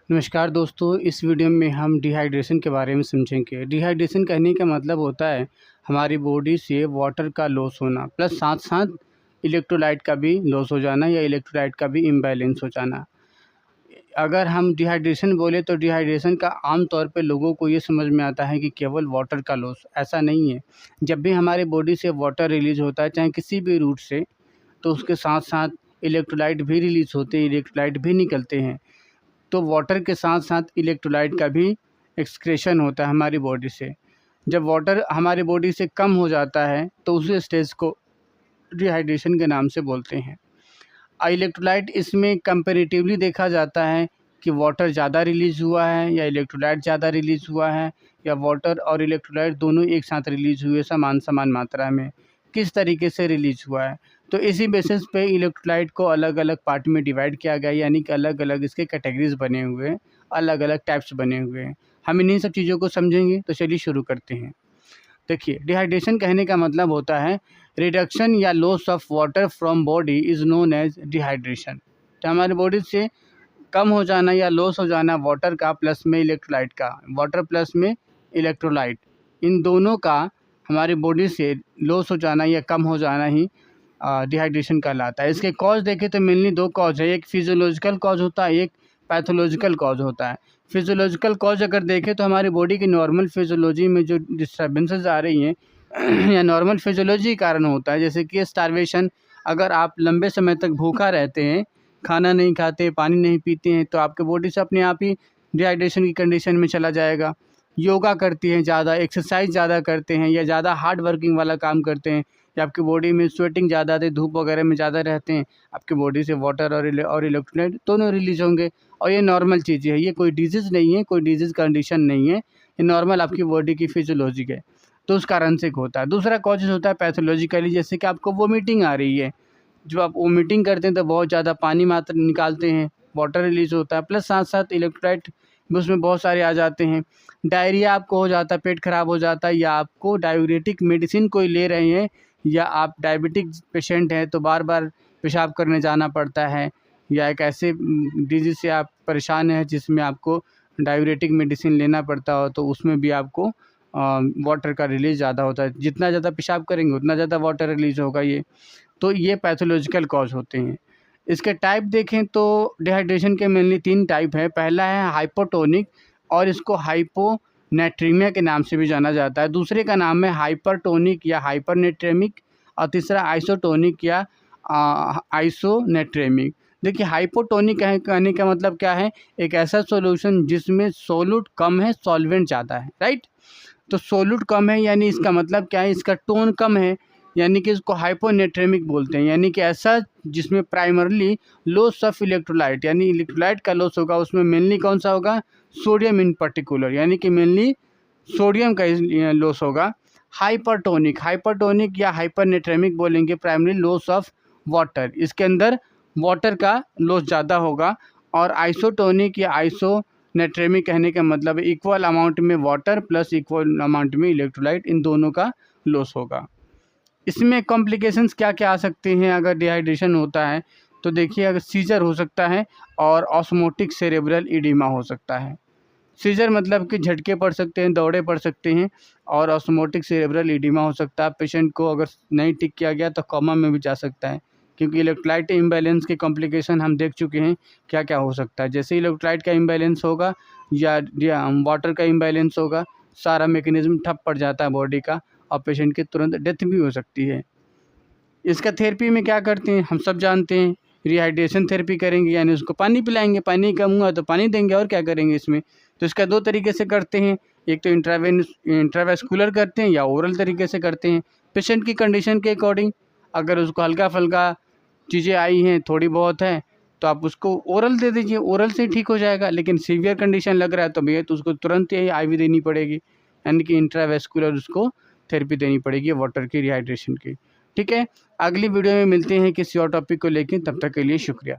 नमस्कार दोस्तों, इस वीडियो में हम डिहाइड्रेशन के बारे में समझेंगे। डिहाइड्रेशन कहने का मतलब होता है हमारी बॉडी से वाटर का लॉस होना प्लस साथ साथ इलेक्ट्रोलाइट का भी लॉस हो जाना या इलेक्ट्रोलाइट का भी इम्बैलेंस हो जाना। अगर हम डिहाइड्रेशन बोले तो डिहाइड्रेशन का आम तौर पे लोगों को ये समझ में आता है कि केवल वाटर का लॉस, ऐसा नहीं है। जब भी हमारे बॉडी से वाटर रिलीज़ होता है चाहे किसी भी रूट से, तो उसके साथ साथ इलेक्ट्रोलाइट भी रिलीज़ होते हैं, इलेक्ट्रोलाइट भी निकलते हैं। तो वाटर के साथ साथ इलेक्ट्रोलाइट का भी एक्सक्रीशन होता है हमारी बॉडी से। जब वाटर हमारी बॉडी से कम हो जाता है तो उस स्टेज को डिहाइड्रेशन के नाम से बोलते हैं। इलेक्ट्रोलाइट इसमें कंपैरेटिवली देखा जाता है कि वाटर ज़्यादा रिलीज़ हुआ है या इलेक्ट्रोलाइट ज़्यादा रिलीज़ हुआ है या वाटर और इलेक्ट्रोलाइट दोनों एक साथ रिलीज़ हुए समान समान मात्रा में, किस तरीके से रिलीज़ हुआ है। तो इसी बेसिस पे इलेक्ट्रोलाइट को अलग अलग पार्ट में डिवाइड किया गया, यानी कि अलग अलग इसके कैटेगरीज बने हुए हैं, अलग अलग टाइप्स बने हुए हैं। हम इन्हीं सब चीज़ों को समझेंगे, तो चलिए शुरू करते हैं। देखिए, डिहाइड्रेशन कहने का मतलब होता है रिडक्शन या loss of water from body is known as dehydration. तो हमारी बॉडी से कम हो जाना या लॉस हो जाना वाटर का प्लस में इलेक्ट्रोलाइट का, वाटर प्लस में इलेक्ट्रोलाइट, इन दोनों का हमारी बॉडी से लॉस हो जाना या कम हो जाना ही डिहाइड्रेशन कहलाता है। इसके कॉज देखें तो मेनली दो कॉज है, एक फिजियोलॉजिकल कॉज होता है, एक पैथोलॉजिकल कॉज होता है। फिजियोलॉजिकल कॉज अगर देखें तो हमारी बॉडी की नॉर्मल फिजियोलॉजी में जो डिस्टर्बेंसेस आ रही हैं या नॉर्मल फिजियोलॉजी के कारण होता है, जैसे कि स्टारवेशन। अगर आप लंबे समय तक भूखा रहते हैं, खाना नहीं खाते, पानी नहीं पीते हैं, तो आपके बॉडी से अपने आप ही डिहाइड्रेशन की कंडीशन में चला जाएगा। योगा करती हैं ज़्यादा, एक्सरसाइज ज़्यादा करते हैं या ज़्यादा हार्ड वर्किंग वाला काम करते हैं या आपकी बॉडी में स्वेटिंग ज़्यादा आती है, धूप वगैरह में ज़्यादा रहते हैं, आपकी बॉडी से वाटर और इलेक्ट्रोलाइट दोनों रिलीज होंगे। और ये नॉर्मल चीज़ें है, ये कोई डिजीज़ नहीं है, कोई डिजीज़ कंडीशन नहीं है, ये नॉर्मल आपकी बॉडी की फिजियोलॉजी है, तो उस कारण से होता है। दूसरा कॉजेज होता है पैथोलॉजिकली, जैसे कि आपको वोमिटिंग आ रही है, जो आप वोमिटिंग करते हैं तो बहुत ज़्यादा पानी मात्रा निकालते हैं, वाटर रिलीज़ होता है, प्लस साथ साथ इलेक्ट्रोलाइट भी उसमें बहुत सारे आ जाते हैं। डायरिया आपको हो जाता है, पेट खराब हो जाता है, या आपको डायूरेटिक मेडिसिन कोई ले रहे हैं, या आप डायबिटिक पेशेंट हैं तो बार बार पेशाब करने जाना पड़ता है, या एक ऐसे डिजीज़ से आप परेशान हैं जिसमें आपको डायूरेटिक मेडिसिन लेना पड़ता हो, तो उसमें भी आपको वाटर का रिलीज़ ज़्यादा होता है। जितना ज़्यादा पेशाब करेंगे उतना ज़्यादा वाटर रिलीज़ होगा ये। तो ये पैथोलॉजिकल कॉज होते हैं। इसके टाइप देखें तो डिहाइड्रेशन के मेनली 3 टाइप है। पहला है हाइपोटोनिक, और इसको हाइपोनेट्रीमिया के नाम से भी जाना जाता है। दूसरे का नाम है हाइपरटोनिक या हाइपरनेट्रेमिक, और तीसरा आइसोटोनिक या आइसोनेट्रेमिक। देखिए, हाइपोटोनिक कहने का मतलब क्या है, एक ऐसा सॉल्यूशन जिसमें सोल्यूट कम है, सॉल्वेंट ज़्यादा है, राइट। तो सोल्यूट कम है यानी इसका मतलब क्या है, इसका टोन कम है, यानी कि इसको हाइपोनेट्रेमिक बोलते हैं। यानी कि ऐसा जिसमें प्राइमरली लॉस ऑफ इलेक्ट्रोलाइट, यानी इलेक्ट्रोलाइट का लॉस होगा, उसमें मेनली कौन सा होगा, सोडियम इन पर्टिकुलर, यानी कि मेनली सोडियम का लॉस होगा। हाइपरटोनिक या हाइपरनेट्रेमिक बोलेंगे प्राइमरी लॉस ऑफ वाटर, इसके अंदर वाटर का लॉस ज़्यादा होगा। और आइसोटोनिक या आइसोनेट्रेमिक कहने का मतलब इक्वल अमाउंट में वाटर प्लस इक्वल अमाउंट में इलेक्ट्रोलाइट, इन दोनों का लॉस होगा। इसमें कॉम्प्लिकेशंस क्या क्या आ सकते हैं अगर डिहाइड्रेशन होता है, तो देखिए, अगर सीजर हो सकता है और ऑस्मोटिक सेरेब्रल इडिमा हो सकता है। सीजर मतलब कि झटके पड़ सकते हैं, दौड़े पड़ सकते हैं, और ऑस्मोटिक सेरेब्रल इडिमा हो सकता है। पेशेंट को अगर नहीं ठीक किया गया तो कोमा में भी जा सकता है, क्योंकि इलेक्ट्रोलाइट इम्बैलेंस के कॉम्प्लिकेशन हम देख चुके हैं क्या क्या हो सकता है। जैसे इलेक्ट्रोलाइट का इम्बैलेंस होगा या वाटर का इम्बैलेंस होगा, सारा मैकेनिज्म ठप पड़ जाता है बॉडी का, और पेशेंट की तुरंत डेथ भी हो सकती है। इसका थेरेपी में क्या करते हैं हम सब जानते हैं, रिहाइड्रेशन थेरेपी करेंगे, यानी उसको पानी पिलाएंगे, पानी कम हुआ तो पानी देंगे, और क्या करेंगे इसमें। तो इसका 2 तरीके से करते हैं, एक तो इंट्रावेस्कुलर करते हैं या ओरल तरीके से करते हैं, पेशेंट की कंडीशन के अकॉर्डिंग। अगर उसको हल्का फुल्का चीज़ें आई हैं, थोड़ी बहुत है, तो आप उसको ओरल दे दीजिए, ओरल से ठीक हो जाएगा। लेकिन सीवियर कंडीशन लग रहा है तो भैया तो उसको तुरंत ही IV देनी पड़ेगी, यानी कि इंट्रावेस्कुलर उसको थेरेपी देनी पड़ेगी वाटर की, रिहाइड्रेशन की। ठीक है, अगली वीडियो में मिलते हैं किसी और टॉपिक को लेकर, तब तक के लिए शुक्रिया।